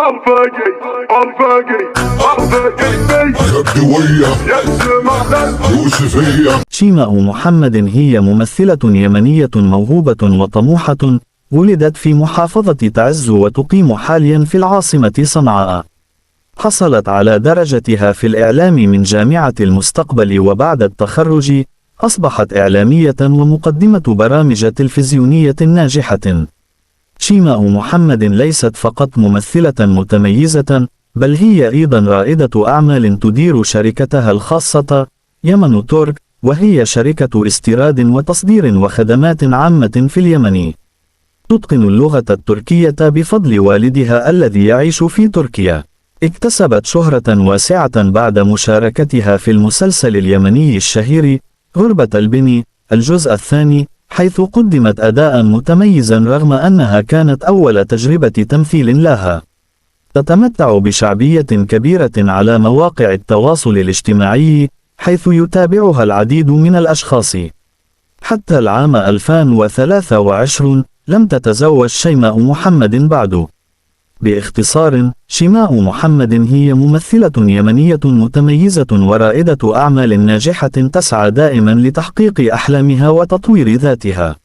الفقي يبدي ويا يوسفية. شيماء محمد هي ممثلة يمنية موهوبة وطموحة، ولدت في محافظة تعز وتقيم حاليا في العاصمة صنعاء. حصلت على درجتها في الإعلام من جامعة المستقبل، وبعد التخرج أصبحت إعلامية ومقدمة برامج تلفزيونية ناجحة. شيماء محمد ليست فقط ممثلة متميزة، بل هي أيضا رائدة أعمال تدير شركتها الخاصة يمن تورك، وهي شركة استيراد وتصدير وخدمات عامة في اليمن. تتقن اللغة التركية بفضل والدها الذي يعيش في تركيا. اكتسبت شهرة واسعة بعد مشاركتها في المسلسل اليمني الشهير غربة البني الجزء الثاني، حيث قدمت أداء متميزا رغم أنها كانت أول تجربة تمثيل لها. تتمتع بشعبية كبيرة على مواقع التواصل الاجتماعي، حيث يتابعها العديد من الأشخاص. حتى العام 2023 لم تتزوج شيماء محمد بعد. باختصار، شيماء محمد هي ممثلة يمنية متميزة ورائدة أعمال ناجحة تسعى دائما لتحقيق أحلامها وتطوير ذاتها.